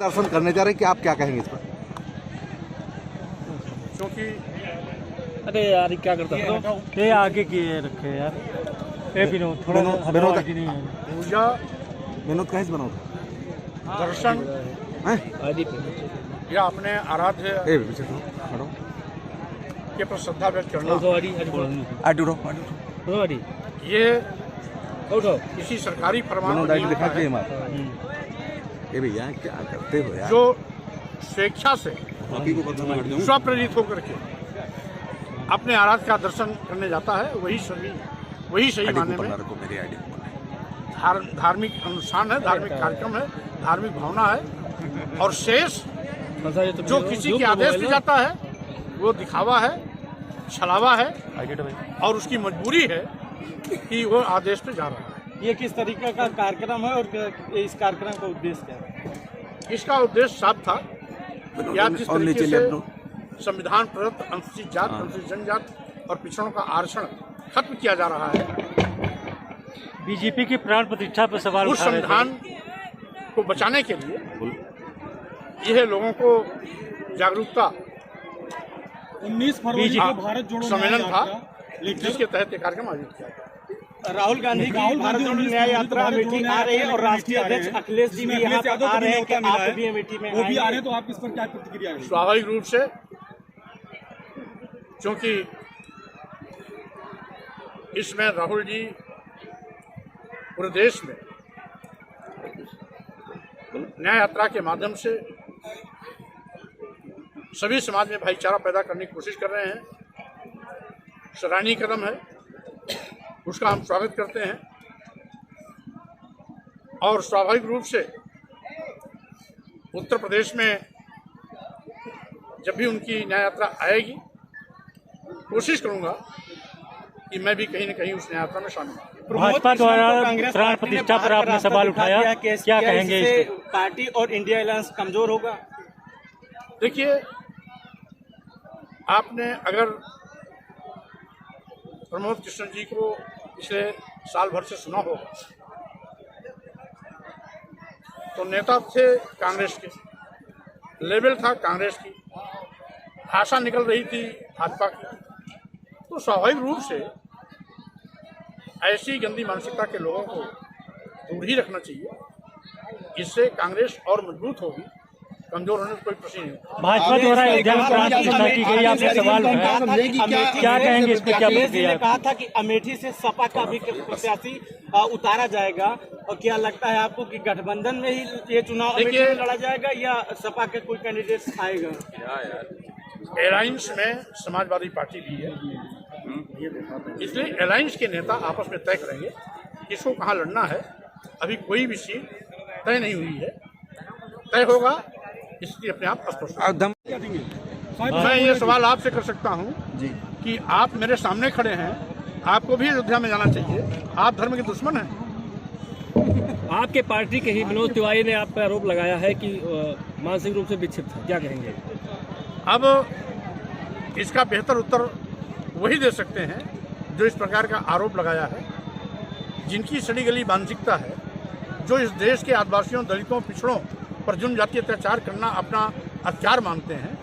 दर्शन करने जा रहे हैं कि आप क्या कहेंगे इस पर? क्योंकि अरे यार क्या करता है ये आगे किए रखे यार। ये विनोद थोड़ा विनोद नहीं है। पूजा विनोद कहीं से बनाओ दर्शन हैं? आदि पे या अपने आराध्य ए पीछे तो हटो। के पर श्रद्धा व्यक्त करना, आदि ये उठो किसी सरकारी फरमान विनोद पर आईडी नहीं दिखा होता के है, मार। ए भैया क्या करते हो यार? जो स्वेच्छा से बाकी को पता ना हट जाऊं। स्वप्रेरित होकर के अपने आराध्य का दर्शन करने जाता है, वही सही आईडी मायने को में पकड़ रखो, मेरी आईडी को। धार्मिक अनुष्ठान है, धार्मिक कार्यक्रम है, धार्मिक भावना है। और शेष जो किसी के आदेश से जाता है वो दिखावा है, छलावा है और उसकी मजबूरी है कि वो आदेश पे जा रहा है। ये किस तरीके का कार्यक्रम है और इस कार्यक्रम का उद्देश्य क्या है? इसका उद्देश्य साफ था कि आज जिस तरीके से संविधान प्रदत्त अनुसूचित जात, अनुसूचित जनजाति और पिछड़ों का आरक्षण खत्म किया जा रहा है, बीजेपी की प्राण प्रतिष्ठा पर सवाल उस उठा रहे थे। संविधान को बचाने के लिए यह लोगों को जागरूकता 19 फरवरी को भारत जोड़ो सम्मेलन न्याय था, यात्रा, जिसके तहत ये कार्यक्रम आयोजित किया गया। राहुल गांधी की भारत जोड़ो न्याय यात्रा अमेठी आ रही है और राष्ट्रीय अध्यक्ष अखिलेश जी भी यहाँ पर आ रहे हैं कि आप भी अमेठी में वो भी आ रहे हैं, तो आप इस पर क्या प्रतिक्रिया है? स्वाभाविक रूप से, क्योंकि इसमें राहुल जी पूरे देश में न्याय यात्रा के माध्यम से सभी समाज में भाईचारा पैदा करने की कोशिश कर रहे हैं। सराहनीय कदम है, उसका हम स्वागत करते हैं। और स्वाभाविक रूप से उत्तर प्रदेश में जब भी उनकी न्याय यात्रा आएगी, कोशिश करूंगा कि मैं भी कहीं न कहीं उस न्याय यात्रा में शामिल हूं। भाजपा द्वारा प्राण प्रतिष्ठा पर आपने सवाल उठाया, क्या कहेंगे? इससे पार्टी और इंडिया अलायंस कमजोर होगा? देखिए, आपने अगर प्रमोद कृष्ण जी को पिछले साल भर से सुना होगा, तो नेता थे कांग्रेस के, लेवल था कांग्रेस की, भाषा निकल रही थी भाजपा की। तो स्वाभाविक रूप से ऐसी गंदी मानसिकता के लोगों को दूर ही रखना चाहिए। इससे कांग्रेस और मजबूत होगी, कमजोर होने का कोई प्रश्न नहीं। भाजपा द्वारा अयोध्या में प्राण प्रतिष्ठा की गई, आपने सवाल उठाया, क्या कहेंगे इस पर? क्या अखिलेश जी ने कहा था कि अमेठी से सपा का भी प्रत्याशी उतारा जाएगा, और क्या लगता है आपको कि गठबंधन में ही ये चुनाव अमेठी में लड़ा जाएगा या सपा के कोई कैंडिडेट आएगा? अलायंस में समाजवादी पार्टी भी है, इसलिए अलायंस के नेता आपस में तय करेंगे किसको कहाँ लड़ना है। अभी कोई भी सीट तय नहीं हुई है, तय होगा इसलिए अपने आप स्पष्ट। मैं ये सवाल आपसे कर सकता हूँ कि आप मेरे सामने खड़े हैं, आपको भी अयोध्या में जाना चाहिए, आप धर्म के दुश्मन हैं। आपके पार्टी के ही विनोद तिवारी ने आप पर आरोप लगाया है कि मानसिक रूप से विक्षिप्त है, क्या कहेंगे? अब इसका बेहतर उत्तर वही दे सकते हैं जो इस प्रकार का आरोप लगाया है, जिनकी सड़ी गली मानसिकता है, जो इस देश के आदिवासियों, दलितों, पिछड़ों पर जनजातीय अत्याचार करना अपना अधिकार मानते हैं,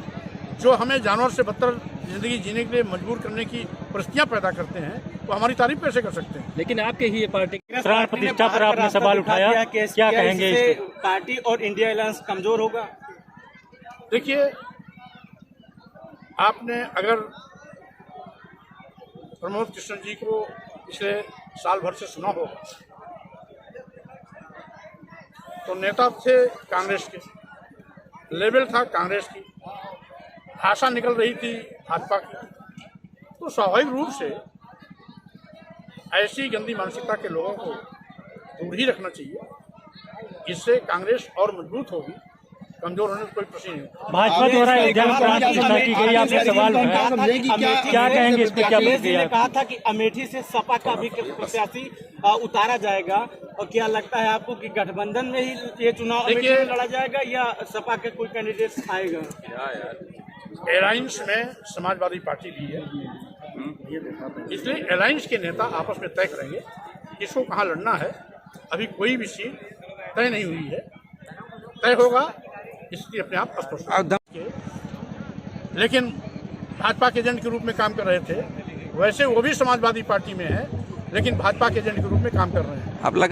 जो हमें जानवर से बदतर जिंदगी जीने के लिए मजबूर करने की परिस्थितियां पैदा करते हैं, तो हमारी तारीफ कैसे कर सकते हैं? लेकिन आपके ही ये पार्टी प्राण प्रतिष्ठा पर आपने सवाल उठाया, क्या कहेंगे? इससे पार्टी और इंडिया अलायंस कमजोर होगा? देखिए, आपने अगर प्रमोद कृष्ण जी को पिछले साल भर से सुना होगा, तो नेता थे कांग्रेस के, लेवल था कांग्रेस की, भाषा निकल रही थी भाजपा की। तो स्वाभाविक रूप से ऐसी गंदी मानसिकता के लोगों को दूर ही रखना चाहिए। इससे कांग्रेस और मजबूत होगी, कमजोर होने का कोई प्रश्न नहीं। भाजपा द्वारा अयोध्या में प्राण प्रतिष्ठा की गई, आपने सवाल उठाया, क्या कहेंगे इस पर? क्या अखिलेश जी ने कहा था कि अमेठी से सपा का भी प्रत्याशी उतारा जाएगा, और क्या लगता है आपको कि गठबंधन में ही ये चुनाव अमेठी में लड़ा जाएगा या सपा के कोई कैंडिडेट आएगा? अलायंस में समाजवादी पार्टी भी है, इसलिए अलायंस के नेता आपस में तय करेंगे किसको कहाँ लड़ना है। अभी कोई भी सीट तय नहीं हुई है, तय होगा स्थिति अपने आप स्पष्ट है। लेकिन भाजपा के एजेंट के रूप में काम कर रहे थे, वैसे वो भी समाजवादी पार्टी में है, लेकिन भाजपा के एजेंट के रूप में काम कर रहे हैं। आप लगा